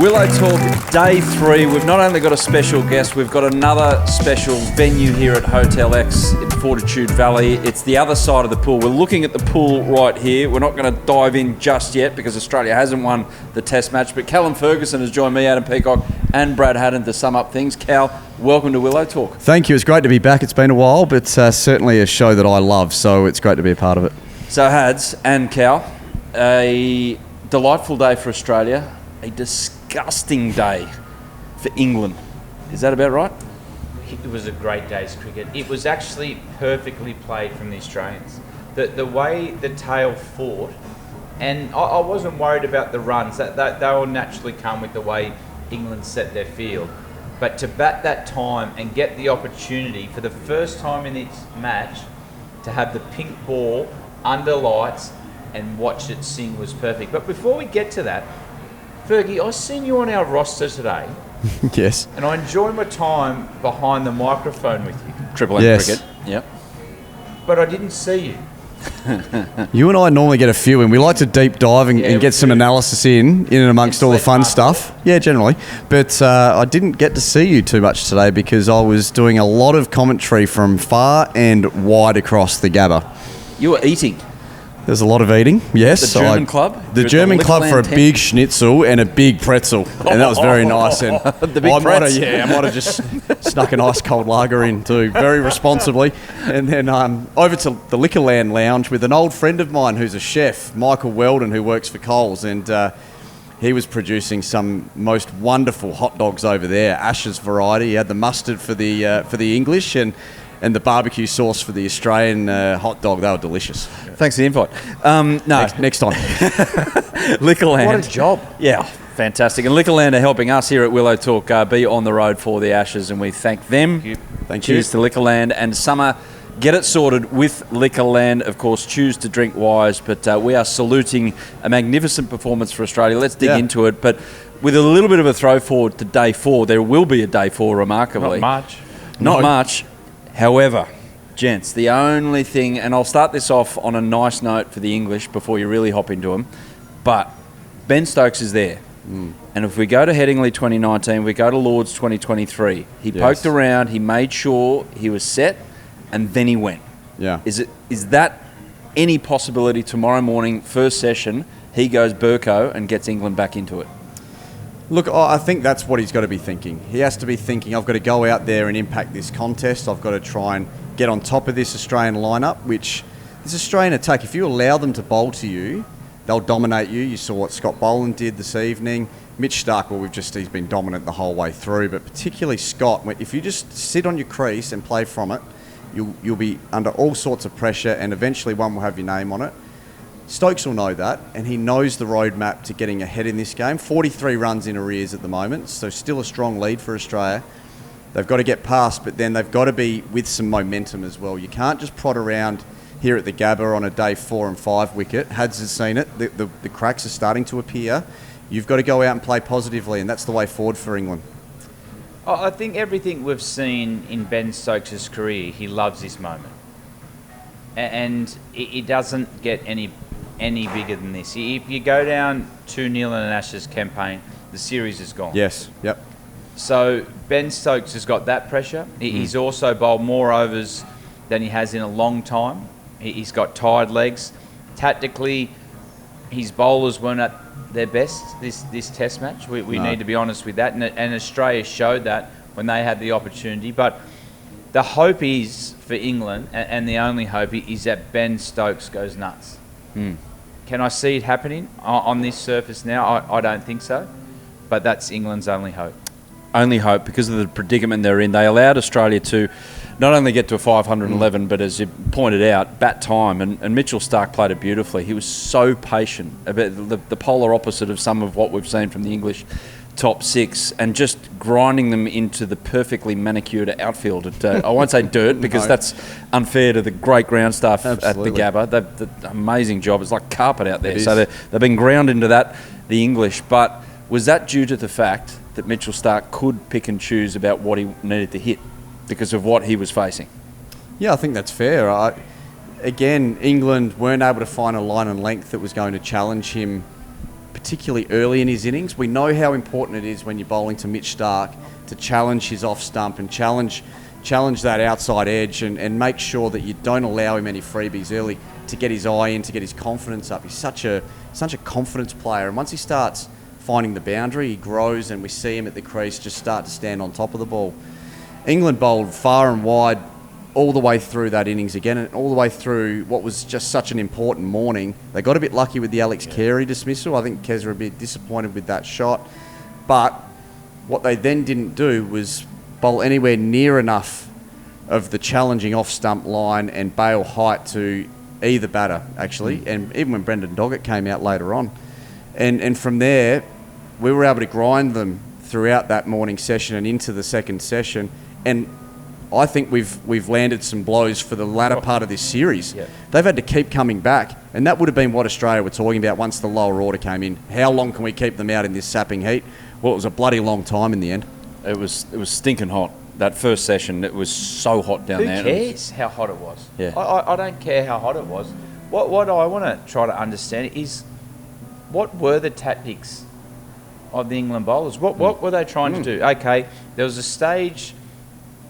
Willow Talk Day 3. We've not only got a special guest, we've got another special venue here at Hotel X in Fortitude Valley. It's the other side of the pool. We're looking at the pool right here. We're not going to dive in just yet because Australia hasn't won the Test match. But Callum Ferguson has joined me, Adam Peacock and Brad Haddin to sum up things. Cal, welcome to Willow Talk. Thank you. It's great to be back. It's been a while, but certainly a show that I love, so it's great to be a part of it. So Hadds and Cal, a delightful day for Australia, a disgusting day for England. Is that about right? It was a great day's cricket. It was actually perfectly played from the Australians. The way the tail fought, and I wasn't worried about the runs. That they will naturally come with the way England set their field. But to bat that time and get the opportunity for the first time in its match to have the pink ball under lights and watch it sing was perfect. But before we get to that, Fergie, I seen you on our roster today. Yes. And I enjoy my time behind the microphone with you. Triple M Yes. cricket. Yep. But I didn't see you. You and I normally get a few in. We like to deep dive and get some analysis in and amongst all the fun stuff. Yeah, generally. But I didn't get to see you too much today because I was doing a lot of commentary from far and wide across the Gabba. You were eating. There's a lot of eating, yes. The German club? The German club for a big schnitzel and a big pretzel. And that was very nice. And The big pretzel. I might have just snuck an ice cold lager in too, very responsibly. And then over to the Liquorland Lounge with an old friend of mine who's a chef, Michael Weldon, who works for Coles. And he was producing some most wonderful hot dogs over there, Ash's variety. He had the mustard for the English and the barbecue sauce for the Australian hot dog. They were delicious. Thanks for the invite. No. Next time. Liquorland. What a job. Yeah, fantastic. And Liquorland are helping us here at Willow Talk be on the road for the Ashes, and we thank them. Thank you. Cheers to Liquorland. And summer, get it sorted with Liquorland. Of course, choose to drink wise, but we are saluting a magnificent performance for Australia. Let's dig into it. But with a little bit of a throw forward to day 4, there will be a day 4, remarkably. Not much. However, gents, the only thing, and I'll start this off on a nice note for the English before you really hop into them, but Ben Stokes is there. And if we go to Headingley 2019, we go to Lords 2023, he poked around, he made sure he was set, and then he went. Yeah. Is that any possibility tomorrow morning, first session, he goes Burko and gets England back into it? Look, I think that's what he's got to be thinking. He has to be thinking, I've got to go out there and impact this contest. I've got to try and get on top of this Australian lineup, which this Australian attack, if you allow them to bowl to you, they'll dominate you. You saw what Scott Boland did this evening. Mitch Starc, well, he's been dominant the whole way through, but particularly Scott, if you just sit on your crease and play from it, you'll be under all sorts of pressure, and eventually one will have your name on it. Stokes will know that, and he knows the roadmap to getting ahead in this game. 43 runs in arrears at the moment, so still a strong lead for Australia. They've got to get past, but then they've got to be with some momentum as well. You can't just prod around here at the Gabba on a day 4 and 5 wicket. Hadds has seen it. The cracks are starting to appear. You've got to go out and play positively, and that's the way forward for England. I think everything we've seen in Ben Stokes' career, he loves this moment. And it doesn't get any bigger than this. If you go down 2-0 in an Ashes campaign, the series is gone. Yes, yep. So Ben Stokes has got that pressure. He's also bowled more overs than he has in a long time. He's got tired legs. Tactically, his bowlers weren't at their best this Test match. We need to be honest with that. And Australia showed that when they had the opportunity. But the hope is for England, and the only hope is that Ben Stokes goes nuts. Can I see it happening on this surface now? I don't think so. But that's England's only hope. Only hope because of the predicament they're in. They allowed Australia to not only get to a 511, but as you pointed out, bat time. And Mitchell Starc played it beautifully. He was so patient, the polar opposite of some of what we've seen from the English top 6, and just grinding them into the perfectly manicured outfield. I won't say dirt because that's unfair to the great ground staff at the Gabba. They've done an amazing job. It's like carpet out there. So they've been ground into that, the English. But was that due to the fact that Mitchell Starc could pick and choose about what he needed to hit because of what he was facing? Yeah, I think that's fair. Again, England weren't able to find a line and length that was going to challenge him particularly early in his innings. We know how important it is when you're bowling to Mitch Starc to challenge his off stump and challenge that outside edge and make sure that you don't allow him any freebies early to get his eye in, to get his confidence up. He's such a confidence player, and once he starts finding the boundary, he grows, and we see him at the crease just start to stand on top of the ball. England bowled far and wide all the way through that innings again, and all the way through what was just such an important morning. They got a bit lucky with the Alex Carey dismissal. I think Kez were a bit disappointed with that shot. But what they then didn't do was bowl anywhere near enough of the challenging off-stump line and bail height to either batter, actually. And even when Brendan Doggett came out later on. And from there, we were able to grind them throughout that morning session and into the second session. And I think we've landed some blows for the latter part of this series. Yeah. They've had to keep coming back, and that would have been what Australia were talking about once the lower order came in. How long can we keep them out in this sapping heat? Well, it was a bloody long time in the end. It was stinking hot. That first session, it was so hot down there. Who cares how hot it was? Yeah. I don't care how hot it was. What I want to try to understand is what were the tactics of the England bowlers? What were they trying to do? Okay, there was a stage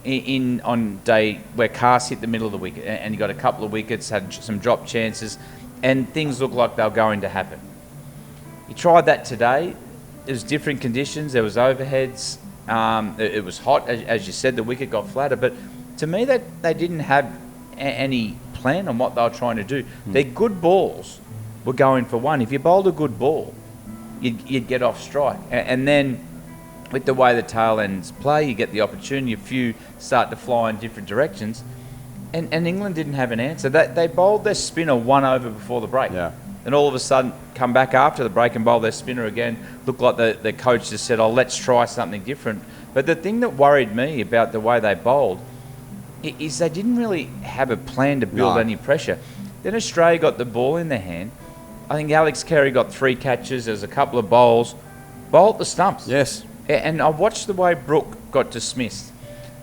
on day where Cast hit the middle of the wicket and he got a couple of wickets, had some drop chances, and things looked like they were going to happen. He tried that today. It was different conditions. There was overheads. It was hot, as you said. The wicket got flatter, but to me, that they didn't have any plan on what they were trying to do. Their good balls were going for one. If you bowled a good ball, you'd get off strike, and then with the way the tail ends play, you get the opportunity. A few start to fly in different directions, and England didn't have an answer. They bowled their spinner one over before the break. Yeah. And all of a sudden, come back after the break and bowl their spinner again. Looked like the coach just said, "Oh, let's try something different." But the thing that worried me about the way they bowled is they didn't really have a plan to build any pressure. Then Australia got the ball in their hand. I think Alex Carey got 3 catches. There's a couple of bowls. Bowled the stumps. Yes. And I watched the way Brooke got dismissed.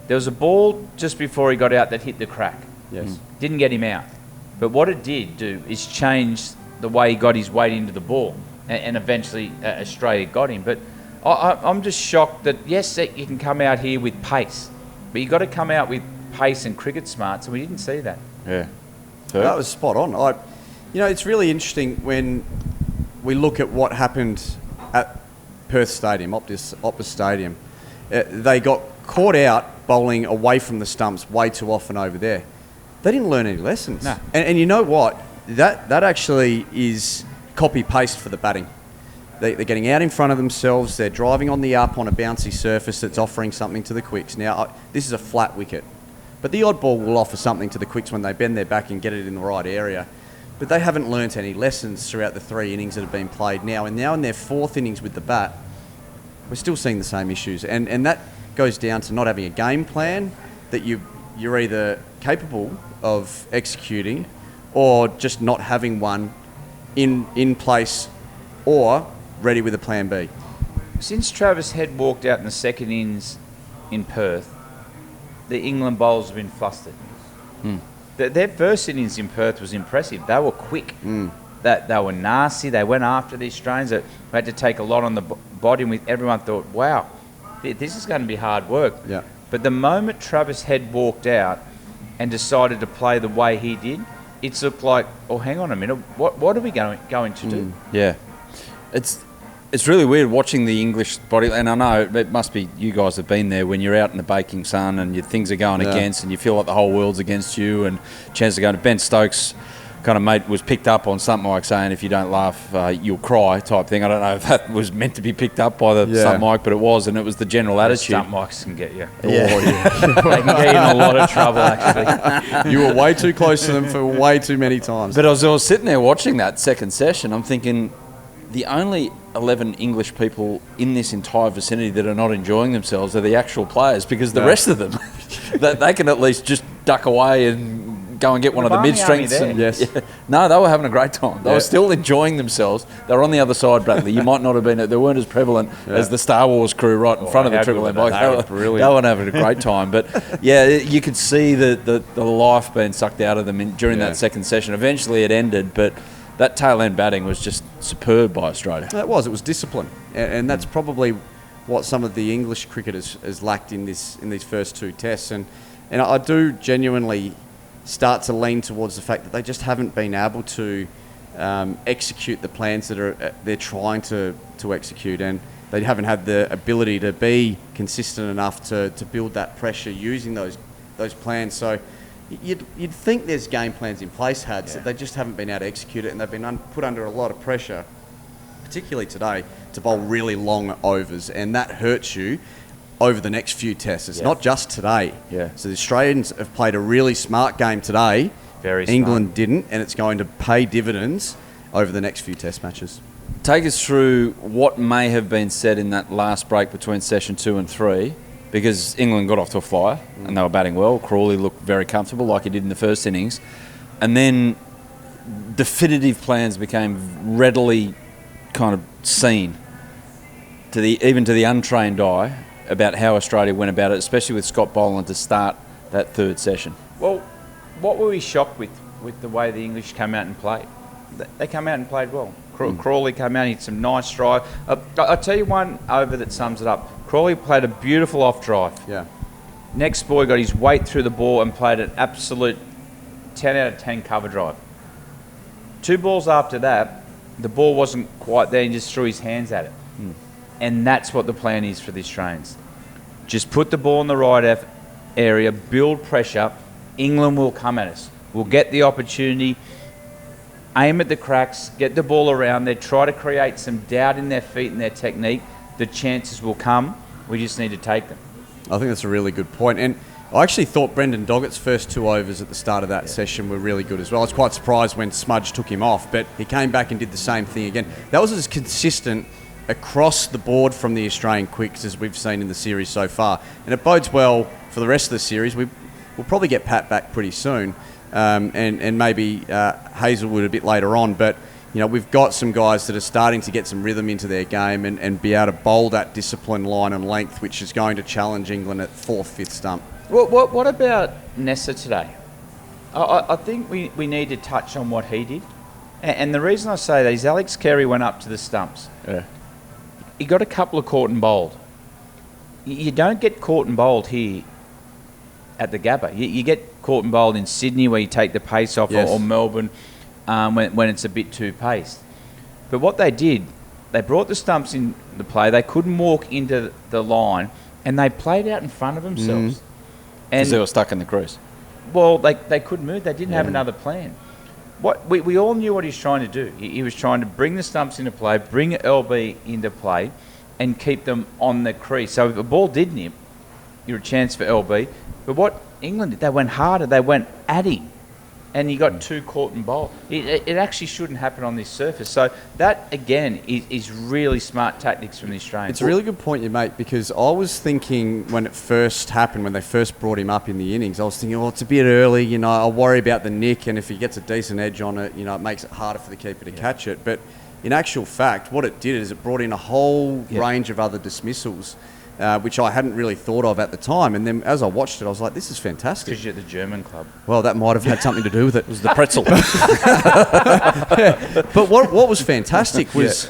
There was a ball just before he got out that hit the crack. Yes. Didn't get him out. But what it did do is change the way he got his weight into the ball, and eventually Australia got him. But I'm just shocked that, yes, you can come out here with pace, but you've got to come out with pace and cricket smarts, and we didn't see that. Yeah. That was spot on. It's really interesting when we look at what happened at Perth Stadium, Optus Stadium. They got caught out bowling away from the stumps way too often over there. They didn't learn any lessons. No. And you know what? That actually is copy-paste for the batting. They're getting out in front of themselves. They're driving on the up on a bouncy surface that's offering something to the quicks. Now, this is a flat wicket, but the odd ball will offer something to the quicks when they bend their back and get it in the right area. But they haven't learnt any lessons throughout the 3 innings that have been played now. And now in their 4th innings with the bat, we're still seeing the same issues. And that goes down to not having a game plan that you're either capable of executing or just not having one in place or ready with a plan B. Since Travis Head walked out in the second innings in Perth, the England bowlers have been flustered. Their first innings in Perth was impressive. They were quick. They were nasty. They went after the Australians. They had to take a lot on the body. And everyone thought, wow, this is going to be hard work. Yeah. But the moment Travis Head walked out and decided to play the way he did, it looked like, oh, hang on a minute, what are we going to do? Yeah. It's really weird watching the English body, and I know it must be you guys have been there when you're out in the baking sun and things are going against and you feel like the whole world's against you and chances are going to Ben Stokes kind of mate was picked up on something like saying if you don't laugh you'll cry type thing. I don't know if that was meant to be picked up by the stunt mic, but it was, and it was the general attitude. Stunt mics can get you. Yeah. They can get you in a lot of trouble, actually. You were way too close to them for way too many times. But I was sitting there watching that second session, I'm thinking the only 11 English people in this entire vicinity that are not enjoying themselves are the actual players, because the rest of them, they can at least just duck away and go and get one of the mid-strengths. No, they were having a great time. They were still enjoying themselves. They were on the other side, Bradley. You might not have been, they weren't as prevalent as the Star Wars crew right in front of the Triple M bike. They were having a great time. But yeah, you could see the life being sucked out of them during that second session. Eventually it ended, but that tail end batting was just superb by Australia. It was discipline, and that's probably what some of the English cricketers has lacked in these first 2 tests, and I do genuinely start to lean towards the fact that they just haven't been able to execute the plans that they're trying to execute, and they haven't had the ability to be consistent enough to build that pressure using those plans. So you'd think there's game plans in place, Hadds, that they just haven't been able to execute it, and they've been put under a lot of pressure, particularly today, to bowl really long overs, and that hurts you over the next few tests. It's not just today. Yeah. So the Australians have played a really smart game today. Very smart. England didn't, and it's going to pay dividends over the next few test matches. Take us through what may have been said in that last break between session 2 and 3, because England got off to a flyer and they were batting well. Crawley looked very comfortable like he did in the first innings. And then definitive plans became readily kind of seen even to the untrained eye about how Australia went about it, especially with Scott Boland to start that 3rd session. Well, what were we shocked with the way the English came out and played? They came out and played well. Crawley came out, he had some nice drive. I'll tell you one over that sums it up. Crawley played a beautiful off drive. Yeah. Next boy got his weight through the ball and played an absolute 10 out of 10 cover drive. 2 balls after that, the ball wasn't quite there and just threw his hands at it. And that's what the plan is for the Australians. Just put the ball in the right area, build pressure. England will come at us. We'll get the opportunity, aim at the cracks, get the ball around there, try to create some doubt in their feet and their technique. The chances will come. We just need to take them. I think that's a really good point. And I actually thought Brendan Doggett's first 2 overs at the start of that session were really good as well. I was quite surprised when Smudge took him off, but he came back and did the same thing again. That was as consistent across the board from the Australian quicks as we've seen in the series so far. And it bodes well for the rest of the series. We'll probably get Pat back pretty soon, and maybe Hazelwood a bit later on. But we've got some guys that are starting to get some rhythm into their game and be able to bowl that discipline line and length, which is going to challenge England at 4th, 5th stump. What about Nessa today? I think we need to touch on what he did. And the reason I say that is Alex Carey went up to the stumps. Yeah. He got a couple of caught and bowled. You don't get caught and bowled here at the Gabba. You get caught and bowled in Sydney where you take the pace off, or Melbourne when it's a bit too paced. But what they did, they brought the stumps into play. They couldn't walk into the line, and they played out in front of themselves. Because they were stuck in the crease. Well, they couldn't move. They didn't have another plan. We all knew what he was trying to do. He was trying to bring the stumps into play, bring LB into play, and keep them on the crease. So if a ball did nip, you're a chance for LB. But what England did, they went harder. They went at him. And you got 2 caught and bowled. It actually shouldn't happen on this surface. So that, again, is really smart tactics from the Australians. It's a really good point you make, because I was thinking when it first happened, when they first brought him up in the innings, I was thinking, it's a bit early, I'll worry about the nick, and if he gets a decent edge on it, it makes it harder for the keeper to catch it. But in actual fact, what it did is it brought in a whole range of other dismissals, which I hadn't really thought of at the time. And then as I watched it, I was like, this is fantastic. Because you're at the German club. Well, that might have had something to do with it. It was the pretzel. But what was fantastic was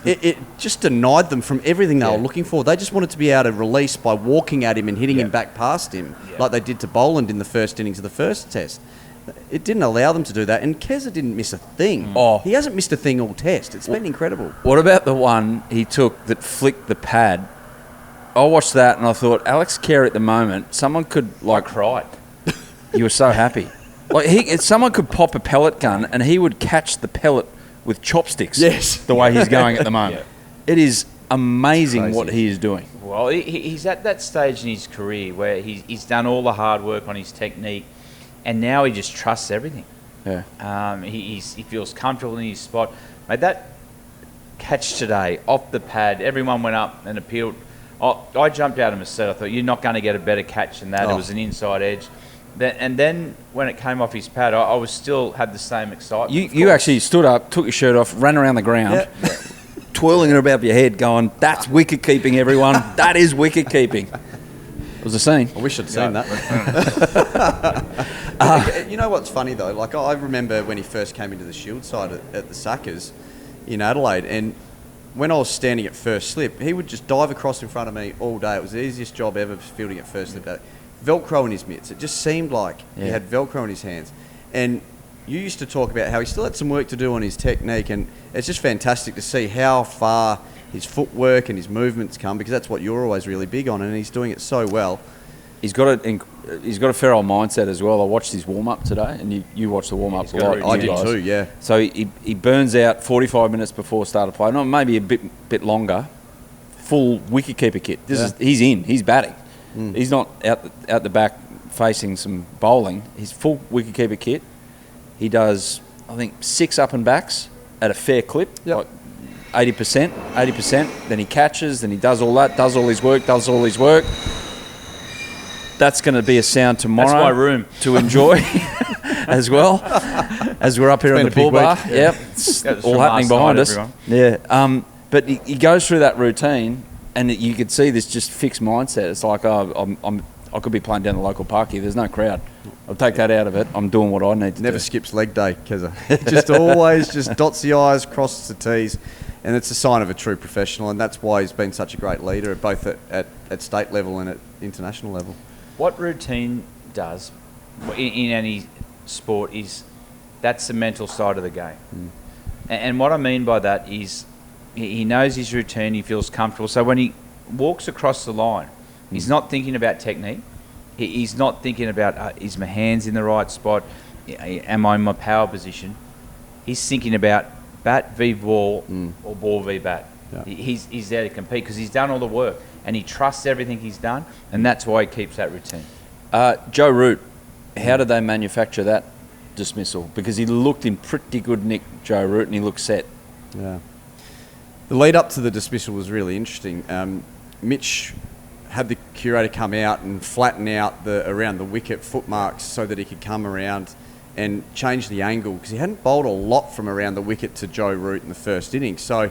it just denied them from everything they were looking for. They just wanted to be able to release by walking at him and hitting him back past him, like they did to Boland in the first innings of the first test. It didn't allow them to do that, and Keza didn't miss a thing. He hasn't missed a thing all test. It's been incredible. What about the one he took that flicked the pad? I watched that and I thought, Alex Carey at the moment, someone could cried. You were so happy. Someone could pop a pellet gun and he would catch the pellet with chopsticks. Yes. The way he's going at the moment. It is amazing what he is doing. Well, he's at that stage in his career where he's done all the hard work on his technique, and now he just trusts everything. Yeah. He feels comfortable in his spot. Mate, that catch today off the pad, everyone went up and appealed. I jumped out of my seat. I thought, you're not going to get a better catch than that. It was an inside edge. And then when it came off his pad, I was still had the same excitement. You actually stood up, took your shirt off, ran around the ground, twirling it above your head, going, that's wicket keeping, everyone. That is wicket keeping. It was a scene. I wish I'd seen that. You know what's funny though? Like I remember when he first came into the Shield side at the Sackers in Adelaide, and when I was standing at first slip, he would just dive across in front of me all day. It was the easiest job ever fielding at first slip. Velcro in his mitts. It just seemed like he had Velcro in his hands. And you used to talk about how he still had some work to do on his technique, and it's just fantastic to see how far his footwork and his movements come, because that's what you're always really big on, and he's doing it so well. He's got a fair old mindset as well. I watched his warm-up today, and you watched the warm-up a lot. I did too, yeah. So he burns out 45 minutes before start of play, no, maybe a bit longer, full wicketkeeper kit. He's batting. He's not out the back facing some bowling. He's full wicketkeeper kit. He does, I think, 6 up and backs at a fair clip, like 80%. Then he catches, then he does all that, does all his work. That's going to be a sound tomorrow. That's my room to enjoy as well, as we're up here in the pool bar. Yep, it's all happening behind us. Everyone. Yeah, but he goes through that routine, and you could see this just fixed mindset. It's like, I could be playing down the local park here. There's no crowd. I'll take that out of it. I'm doing what I need to do. Never skips leg day, Keza. Just always just dots the I's, crosses the T's, and it's a sign of a true professional, and that's why he's been such a great leader, both at state level and at international level. What routine does in any sport is that's the mental side of the game. And what I mean by that is he knows his routine, he feels comfortable. So when he walks across the line, he's not thinking about technique. He's not thinking about, is my hands in the right spot? Am I in my power position? He's thinking about bat v ball or ball v bat. Yeah. He's there to compete because he's done all the work and he trusts everything he's done, and that's why he keeps that routine. Joe Root, how did they manufacture that dismissal? Because he looked in pretty good nick, Joe Root, and he looked set. Yeah. The lead up to the dismissal was really interesting. Mitch had the curator come out and flatten out around the wicket footmarks so that he could come around and change the angle, because he hadn't bowled a lot from around the wicket to Joe Root in the first innings. So,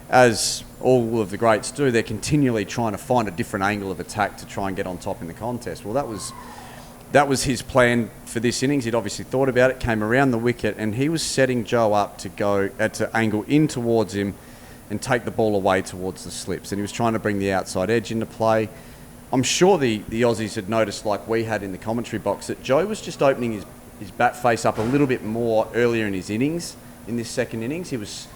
as all of the greats do, they're continually trying to find a different angle of attack to try and get on top in the contest. Well, that was his plan for this innings. He'd obviously thought about it, came around the wicket, and he was setting Joe up to go to angle in towards him and take the ball away towards the slips. And he was trying to bring the outside edge into play. I'm sure the Aussies had noticed, like we had in the commentary box, that Joe was just opening his bat face up a little bit more earlier in his innings, in this second innings. He was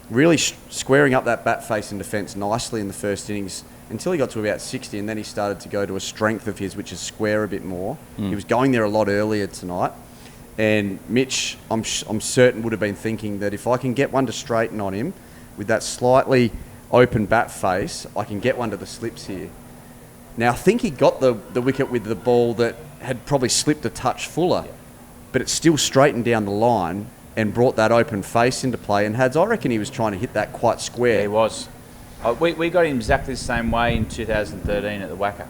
really squaring up that bat face in defence nicely in the first innings until he got to about 60, and then he started to go to a strength of his, which is square a bit more. He was going there a lot earlier tonight. And Mitch, I'm certain, would have been thinking that if I can get one to straighten on him with that slightly open bat face, I can get one to the slips here. Now, I think he got the wicket with the ball that had probably slipped a touch fuller, but it still straightened down the line and brought that open face into play. And Hadds, I reckon he was trying to hit that quite square. Yeah, he was. We got him exactly the same way in 2013 at the Wacker.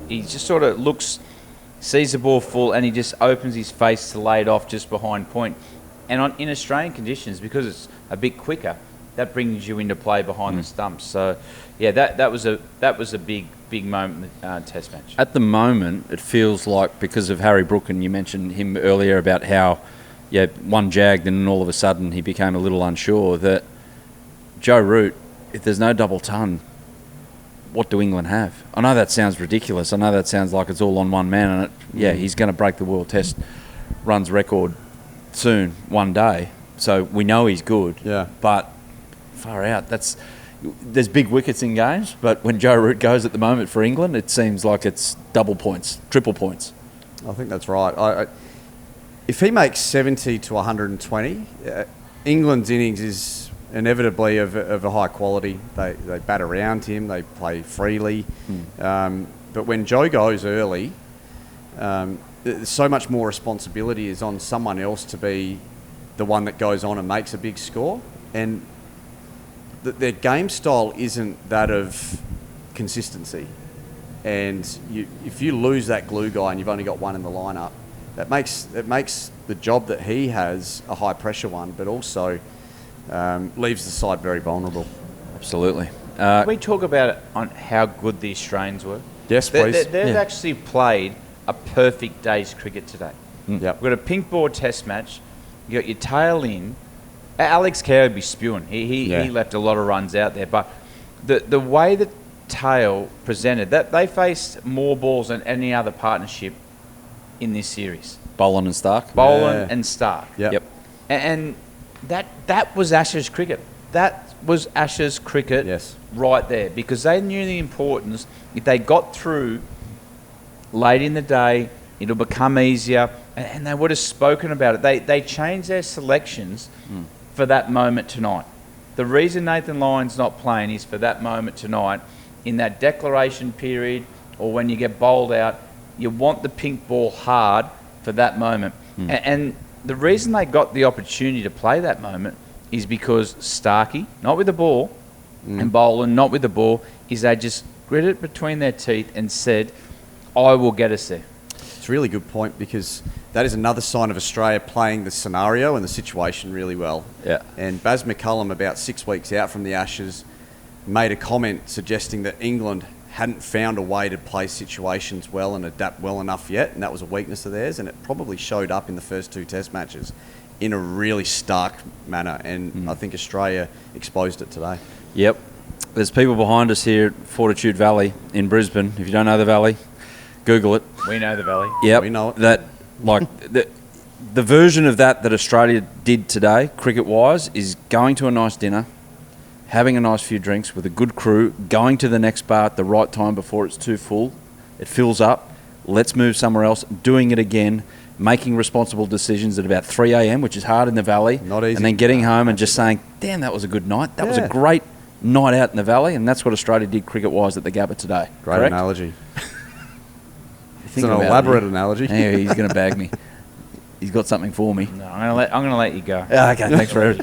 He just sort of sees the ball full, and he just opens his face to lay it off just behind point. And in Australian conditions, because it's a bit quicker, that brings you into play behind the stumps. So, yeah, that was a big moment in the Test match. At the moment, it feels like, because of Harry Brook, and you mentioned him earlier about how, one jagged and all of a sudden he became a little unsure, that Joe Root, if there's no double ton, what do England have? I know that sounds ridiculous. I know that sounds like it's all on one man, and he's going to break the World Test runs record soon, one day. So we know he's good. Yeah. But far out, there's big wickets in games, but when Joe Root goes at the moment for England, it seems like it's double points, triple points. I think that's right. If he makes 70 to 120, England's innings is inevitably of a high quality. They bat around him, they play freely. But when Joe goes early, so much more responsibility is on someone else to be the one that goes on and makes a big score. And their game style isn't that of consistency. And if you lose that glue guy and you've only got one in the lineup, it makes the job that he has a high pressure one, but also leaves the side very vulnerable. Absolutely. Can we talk about it on how good the Australians were? Yes, please. They've actually played a perfect day's cricket today. Yep. We've got a pink ball test match. You got your tail in. Alex Carey would be spewing. He left a lot of runs out there. But the way the tail presented, that they faced more balls than any other partnership in this series. Boland and Starc. Boland and Starc. Yep. And that was Ashes cricket. That was Ashes cricket right there, because they knew the importance. If they got through late in the day, it'll become easier, and they would have spoken about it. They changed their selections for that moment tonight. The reason Nathan Lyon's not playing is for that moment tonight. In that declaration period, or when you get bowled out, you want the pink ball hard for that moment. And the reason they got the opportunity to play that moment is because Starkey, not with the ball, and Boland, not with the ball, is they just gritted it between their teeth and said, I will get us there. It's a really good point, because that is another sign of Australia playing the scenario and the situation really well. Yeah. And Baz McCullum, about 6 weeks out from the Ashes, made a comment suggesting that England hadn't found a way to play situations well and adapt well enough yet, and that was a weakness of theirs, and it probably showed up in the first 2 test matches in a really stark manner, and I think Australia exposed it today. Yep. There's people behind us here at Fortitude Valley in Brisbane. If you don't know the valley, Google it. We know the valley. Yep. We know it. That, like, the version of that Australia did today, cricket-wise, is going to a nice dinner, having a nice few drinks with a good crew, going to the next bar at the right time before it's too full. It fills up. Let's move somewhere else. Doing it again. Making responsible decisions at about 3 a.m, which is hard in the valley. Not easy. And then getting home and just saying, damn, that was a good night. That was a great night out in the valley. And that's what Australia did cricket-wise at the Gabba today. Great Correct? analogy. It's Thinking an about elaborate it. analogy. Yeah, he's going to bag me. He's got something for me. No, I'm going to let you go. Okay, thanks for it.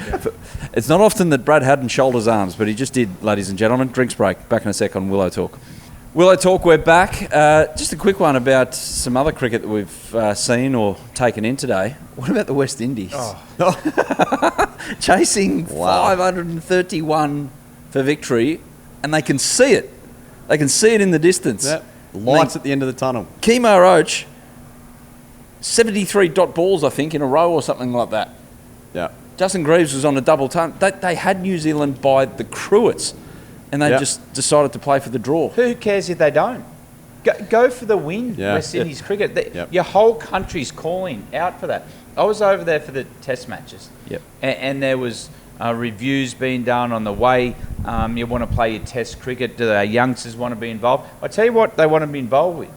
It's not often that Brad Haddin shoulders arms, but he just did, ladies and gentlemen. Drinks break. Back in a sec on Willow Talk. Willow Talk, we're back. Just a quick one about some other cricket that we've seen or taken in today. What about the West Indies? Chasing 531 for victory, and they can see it. They can see it in the distance. Yep. Lights at the end of the tunnel. Kemar Roach, 73 dot balls, I think, in a row or something like that. Yeah. Justin Greaves was on a double ton. They had New Zealand by the cruets, and they just decided to play for the draw. Who cares if they don't? Go for the win, West Indies cricket. Your whole country's calling out for that. I was over there for the test matches, and there was reviews being done on the way you want to play your test cricket. Do our youngsters want to be involved? I tell you what they want to be involved with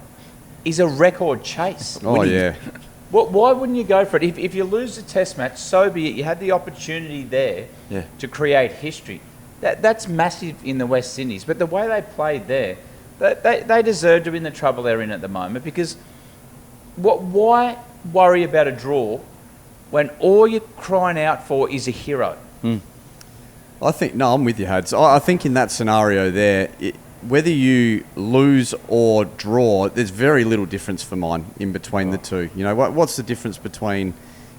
is a record chase. Oh, yeah. Why wouldn't you go for it? If you lose the test match, so be it. You had the opportunity there to create history. That's massive in the West Indies. But the way they played there, they deserve to be in the trouble they're in at the moment, because why worry about a draw when all you're crying out for is a hero? I think, no, I'm with you, Hads. I think in that scenario there, whether you lose or draw, there's very little difference for mine in between the two. You know, what's the difference between,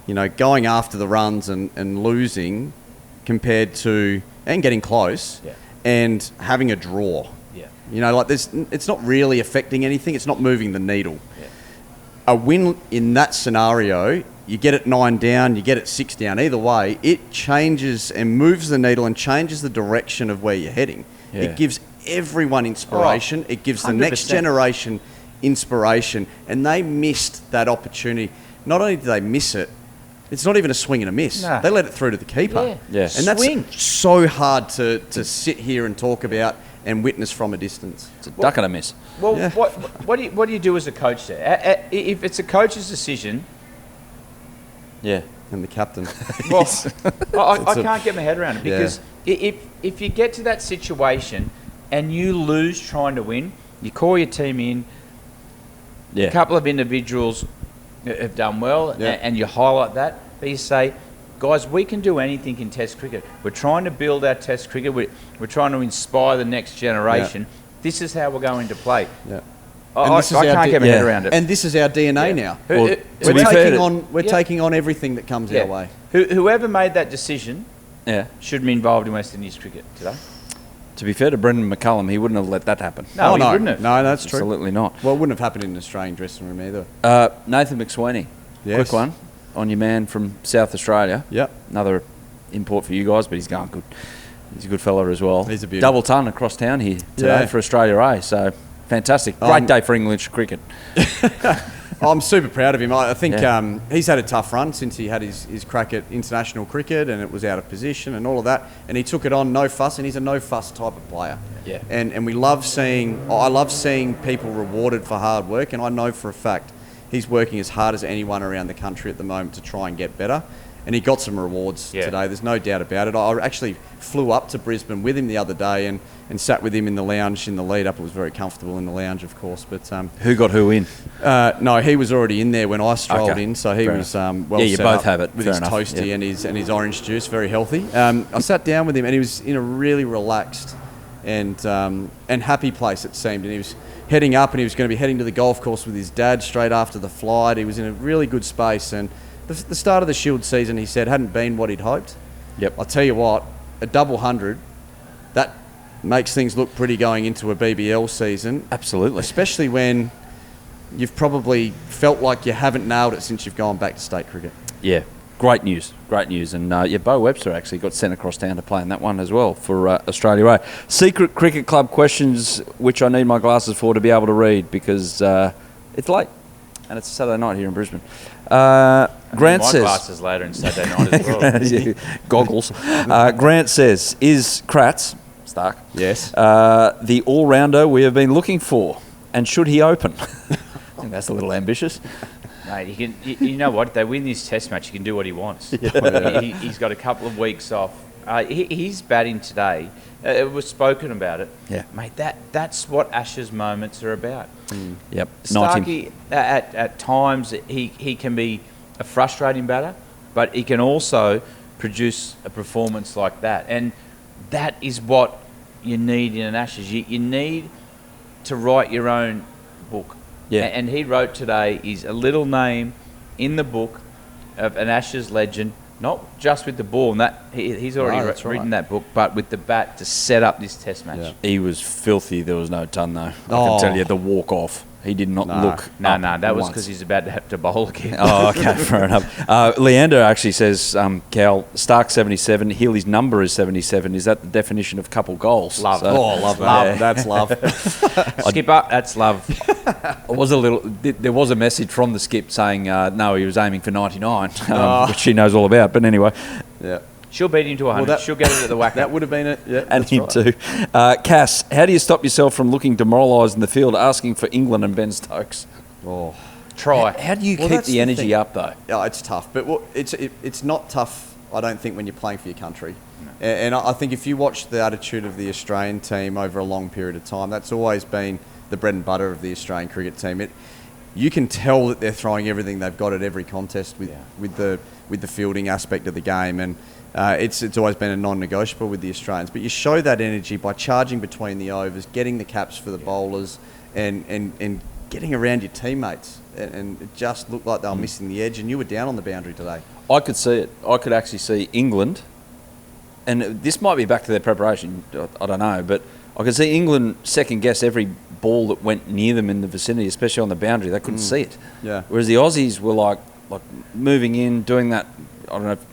you know, going after the runs and losing compared to, and getting close, and having a draw? You know, like it's not really affecting anything. It's not moving the needle. A win in that scenario, you get it 9 down, you get it 6 down. Either way, it changes and moves the needle and changes the direction of where you're heading. It gives everyone inspiration. It gives the 100%. next generation inspiration. And they missed that opportunity. Not only did they miss it, it's not even a swing and a miss. No. They let it through to the keeper. Yeah. And that's so hard to sit here and talk about and witness from a distance. It's a duck and a miss. Well, what do you do as a coach there? If it's a coach's decision, Yeah. And the captain. well, I can't get my head around it, because if you get to that situation and you lose trying to win, you call your team in. A couple of individuals have done well, and you highlight that. But you say, guys, we can do anything in Test cricket. We're trying to build our Test cricket. We're trying to inspire the next generation. This is how we're going to play. I can't get my head around it. And this is our DNA now. We're taking on everything that comes our way. Whoever made that decision should be involved in West Indies cricket today. To be fair to Brendan McCullum, he wouldn't have let that happen. No, he wouldn't have. No, that's true. Absolutely not. Well, it wouldn't have happened in an Australian dressing room either. Nathan McSweeney, Yes. quick one on your man from South Australia. Yep. Another import for you guys, but he's going good. He's a good fella as well. He's a beauty. Double ton across town here today for Australia A. So fantastic. Great day for English cricket. I'm super proud of him. I think Yeah. he's had a tough run since he had his crack at international cricket and it was out of position and all of that. And he took it on no fuss, and he's a no fuss type of player. Yeah. And we love seeing, I love seeing people rewarded for hard work. And I know for a fact he's working as hard as anyone around the country at the moment to try and get better. And he got some rewards today. There's no doubt about it. I actually flew up to Brisbane with him the other day and sat with him in the lounge in the lead up. It was very comfortable in the lounge, of course. But Who got who in? no, he was already in there when I strolled in, so he Fair was enough. well Yeah, you set both up have it. with Fair his enough. toasty Yeah. and his orange juice, very healthy. I sat down with him and he was in a really relaxed and happy place, it seemed. And he was heading up and he was going to be heading to the golf course with his dad straight after the flight. He was in a really good space, and the start of the Shield season, he said, hadn't been what he'd hoped. Yep. I'll tell you what, a double 100, that makes things look pretty going into a BBL season. Absolutely. Especially when you've probably felt like you haven't nailed it since you've gone back to state cricket. Yeah. Great news. And Bo Webster actually got sent across town to play in that one as well for Australia A. Secret Cricket Club questions, which I need my glasses for to be able to read because it's late and it's a Saturday night here in Brisbane. Grant my says... glasses later on Saturday night as well. Yeah, goggles. Grant says, is Kratz, Starc, Yes. the all-rounder we have been looking for? And should he open? I think that's a little ambitious. Mate, he can. You know what? If they win this Test match, he can do what he wants. He's got a couple of weeks off. He's batting today. It was spoken about it. Yeah. Mate, that's what Ashes moments are about. Yep. Starkey, at times, he can be a frustrating batter, but he can also produce a performance like that. And that is what you need in an Ashes. You need to write your own book. Yeah. And he wrote today, he's a little name in the book of an Ashes legend, not just with the ball, and that he's already written that book, but with the bat to set up this Test match. Yeah. He was filthy. There was no ton, though. I can tell you, the walk-off. He did not look No, up that was once. because he's about to have to bowl again. Oh, okay, fair enough. Leander actually says, Cal, Starc 77, Healy's number is 77. Is that the definition of couple goals? Love. love that. That's love. Skipper, that's love. There was a message from the skip saying, no, he was aiming for 99, which she knows all about. But anyway, Yeah. She'll beat him to 100. She'll get it at the whack. That would have been it. Yeah, and that's him right. too. Cass, how do you stop yourself from looking demoralised in the field, asking for England and Ben Stokes? Oh. Try. How do you keep that's the energy thing. up, though? Yeah, it's tough, but it's not tough, I don't think, when you're playing for your country. And I think if you watch the attitude of the Australian team over a long period of time, that's always been the bread and butter of the Australian cricket team. You can tell that they're throwing everything they've got at every contest with the fielding aspect of the game, and it's always been a non-negotiable with the Australians. But you show that energy by charging between the overs, getting the caps for the bowlers, and getting around your teammates. And it just looked like they were missing the edge, and you were down on the boundary today. I could see it. I could actually see England, and this might be back to their preparation, I don't know, but I could see England second-guess every ball that went near them in the vicinity, especially on the boundary. They couldn't see it. Yeah. Whereas the Aussies were like moving in, doing that, I don't know if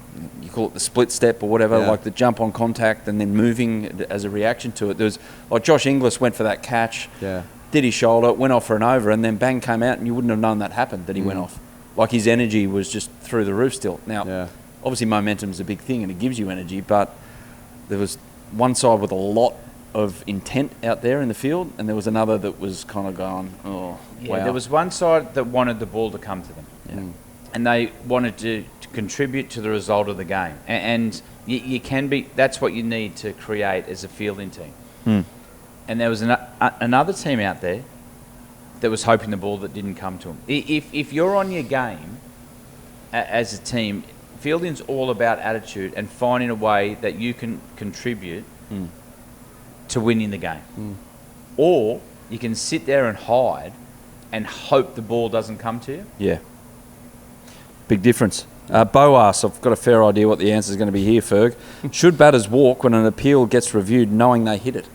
you call it the split step or whatever, like the jump on contact and then moving as a reaction to it. There was, like Josh Inglis went for that catch, did his shoulder, went off for an over, and then bang came out, and you wouldn't have known that happened, that he went off. Like his energy was just through the roof still. Now, obviously momentum's a big thing and it gives you energy, but there was one side with a lot of intent out there in the field, and there was another that was kind of going, wow. There was one side that wanted the ball to come to them, and they wanted to contribute to the result of the game. And you can be, that's what you need to create as a fielding team. And there was another team out there that was hoping the ball that didn't come to them. If you're on your game as a team, fielding's all about attitude and finding a way that you can contribute to winning the game. Or you can sit there and hide and hope the ball doesn't come to you. Yeah. Big difference. Bo asks, I've got a fair idea what the answer is going to be here, Ferg. Should batters walk when an appeal gets reviewed knowing they hit it?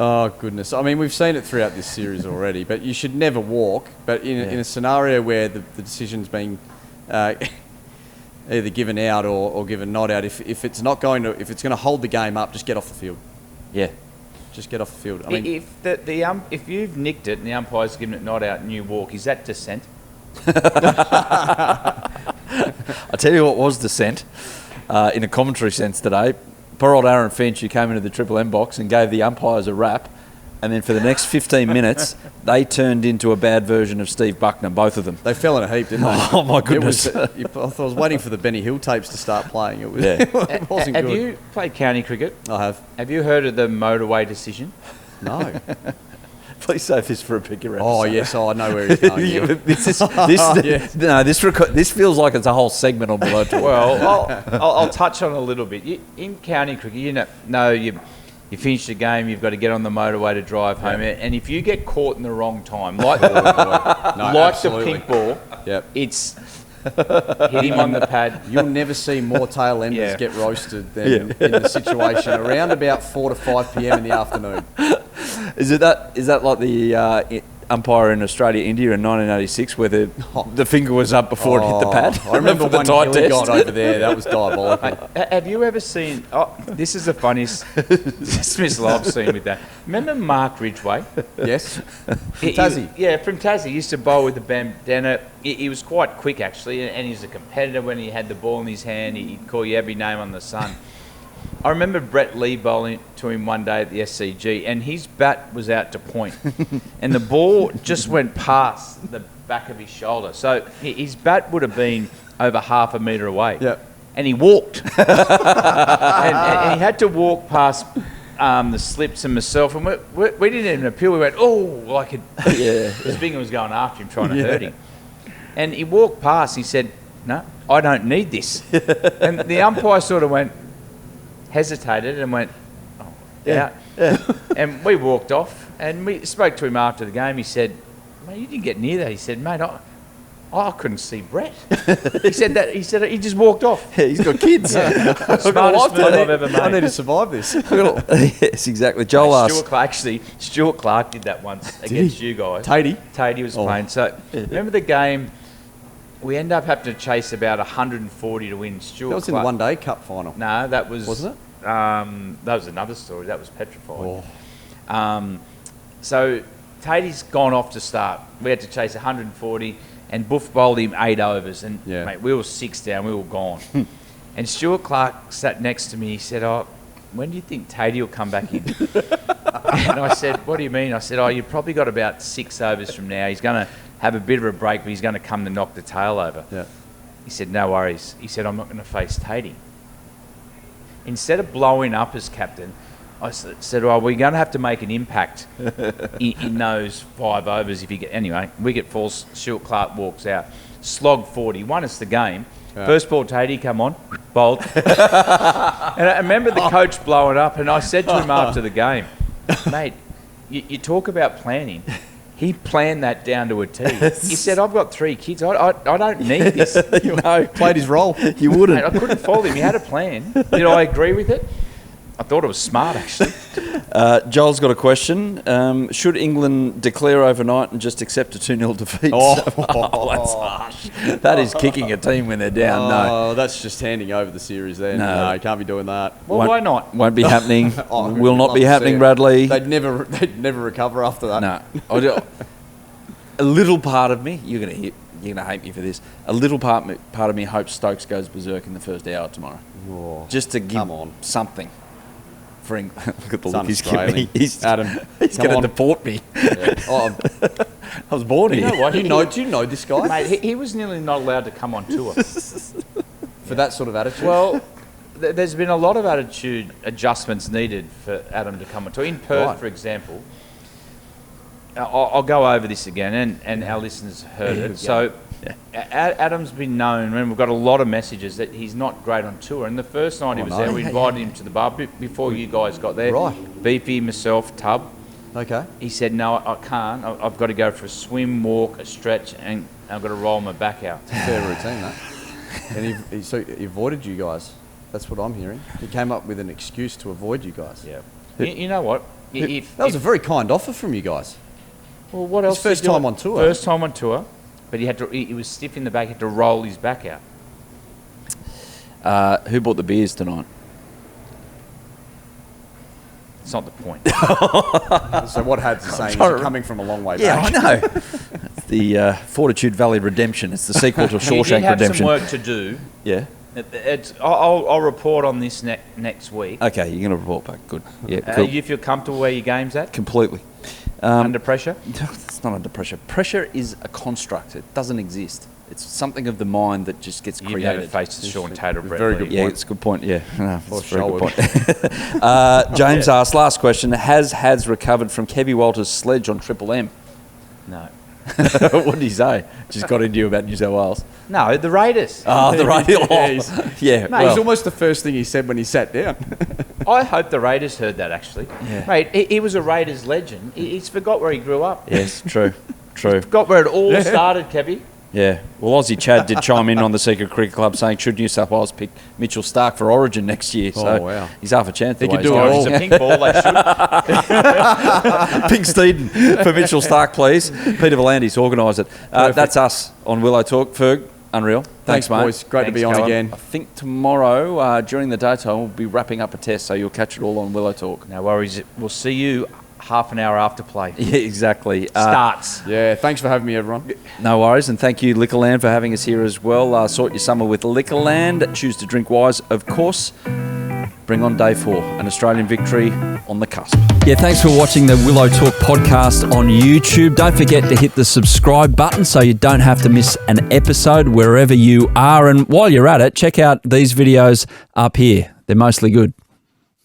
Oh, goodness. I mean, we've seen it throughout this series already, but you should never walk. But in a scenario where the decision's being either given out or given not out, if it's going to hold the game up, just get off the field. Yeah. Just get off the field. I mean, if you've nicked it and the umpire's given it not out and you walk, is that dissent? I tell you what was dissent in a commentary sense today. Poor old Aaron Finch, who came into the Triple M box and gave the umpires a rap, and then for the next 15 minutes, they turned into a bad version of Steve Buckner, both of them. They fell in a heap, didn't they? Oh, my goodness. I was waiting for the Benny Hill tapes to start playing. It, was, Yeah. it wasn't Have good. you played county cricket? I have. Have you heard of the motorway decision? No. Please save this for a bigger episode. Oh, yes. Oh, I know where he's going. Yeah, Yeah. this feels like it's a whole segment on Below Talk. Well, I'll touch on a little bit. In county cricket, you finish the game, you've got to get on the motorway to drive home, and if you get caught in the wrong time, like the pink ball, it's hit him on the pad. You'll never see more tail enders get roasted than in the situation around about 4 to 5 p.m. in the afternoon. Is that like the umpire in Australia, India in 1986, where the finger was up before it hit the pad? I remember the one tight Hilly test. got over there. That was diabolical. Have you ever seen? Oh, this is the funniest dismissal I've seen with that. Remember Mark Ridgway? Yes. Tassie. From Tassie. He used to bowl with the bandana. He was quite quick actually, and he was a competitor when he had the ball in his hand. He'd call you every name on the sun. I remember Brett Lee bowling to him one day at the SCG, and his bat was out to point, and the ball just went past the back of his shoulder. So his bat would have been over half a metre away. Yep. And he walked. and he had to walk past the slips and myself, and we didn't even appeal. We went, his finger was going after him, trying to hurt him. And he walked past, he said, "No, I don't need this." And the umpire sort of hesitated and went, yeah. And we walked off, and we spoke to him after the game. He said, "Mate, you didn't get near that." He said, "Mate, I couldn't see Brett." He said he just walked off. Yeah, he's got kids. Smartest move I've ever made. I need to survive this. Yes, exactly. Joel asked. Stuart Clark did that once against you guys. Tatey was playing. So remember the game? We ended up having to chase about 140 to win. That was in the One Day Cup final. No, that was... Wasn't it? That was another story. That was petrified. So Tatey's gone off to start. We had to chase 140, and Buff bowled him 8 overs. And, mate, we were 6 down. We were gone. And Stuart Clark sat next to me. He said, when do you think Tatey will come back in? And I said, what do you mean? I said, you've probably got about 6 overs from now. He's going to have a bit of a break, but he's going to come to knock the tail over. Yeah. He said, no worries. He said, I'm not going to face Tatey. Instead of blowing up as captain, I said, we're going to have to make an impact in those 5 overs. If you get anyway, wicket falls, Stuart Clark walks out. Slog 40, won us the game. Yeah. First ball, Tatey, come on, bowled. And I remember the coach blowing up, and I said to him after the game, mate, you talk about planning. He planned that down to a T. He said, I've got 3 kids. I don't need this. Played his role. You wouldn't. Mate, I couldn't fault him. He had a plan. Did I agree with it? I thought it was smart, actually. Joel's got a question. Should England declare overnight and just accept a 2-0 defeat? That's harsh. That is kicking a team when they're down. No, that's just handing over the series then. No, you can't be doing that. Well, why not? Won't be happening. Will not be happening, Bradley. They'd never recover after that. No. A little part of me, you're gonna hate me for this. A little part of me hopes Stokes goes berserk in the first hour tomorrow, just to give something. Look at the look he's giving me. He's going to deport me. Yeah. I was born here. You know what? Do you know this guy? Mate, he was nearly not allowed to come on tour. For that sort of attitude? Well, there's been a lot of attitude adjustments needed for Adam to come on tour. In Perth, for example, I'll go over this again, and our listeners heard it. So Adam's been known, and we've got a lot of messages that he's not great on tour. And the first night he was there, we invited him to the bar before you guys got there. Right. Beefy, myself, Tub. Okay. He said, no, I can't. I've got to go for a swim, walk, a stretch, and I've got to roll my back out. It's a fair routine, that. And so he avoided you guys. That's what I'm hearing. He came up with an excuse to avoid you guys. Yeah. You know what? That was a very kind offer from you guys. Well, what else? First time on tour. First time on tour, but he was stiff in the back. He had to roll his back out. Who bought the beers tonight? It's not the point. So what Had's is saying is you're coming from a long way back. I know. It's the Fortitude Valley Redemption. It's the sequel to He did Shawshank have Redemption. some work to do. Yeah. I'll report on this next week. Okay, you're going to report back. Good. Yeah, cool. You feel comfortable where your game's at? Completely. Under pressure? It's not under pressure. Pressure is a construct. It doesn't exist. It's something of the mind that just gets You've created. never faced Sean Taylor. Very good Yeah, point. it's a good point. Yeah, no, Or it's a very good shoulder. point. James asked, last question, has Hadds recovered from Kevy Walters' sledge on Triple M? No. What did he say? Just got into you about New South Wales. No, the Raiders. Oh, the radio. Yeah, Mate, it's almost the first thing he said when he sat down. I hope the Raiders heard that, actually. Yeah. Mate, he was a Raiders legend. He's forgot where he grew up. yes, true. Forgot where it all started, Kevy. Yeah. Well, Aussie Chad did chime in on the Secret Cricket Club saying, should New South Wales pick Mitchell Starc for Origin next year? So Oh, wow. he's half a chance. He the way could he's do it going. all. It's a pink ball, they should. Pink Steeden for Mitchell Starc, please. Peter Volandis, organise it. That's us on Willow Talk. Ferg, unreal. Thanks, mate. boys. Great to be on Callum. again. I think tomorrow, during the daytime, we'll be wrapping up a test, so you'll catch it all on Willow Talk. No worries. We'll see you half an hour after play. Yeah, exactly. Starts. Yeah, thanks for having me, everyone. No worries, and thank you, Liquorland, for having us here as well. Sort your summer with Liquorland. Choose to drink wise, of course. Bring on day 4, an Australian victory on the cusp. Yeah, thanks for watching the Willow Talk podcast on YouTube. Don't forget to hit the subscribe button so you don't have to miss an episode wherever you are. And while you're at it, check out these videos up here. They're mostly good.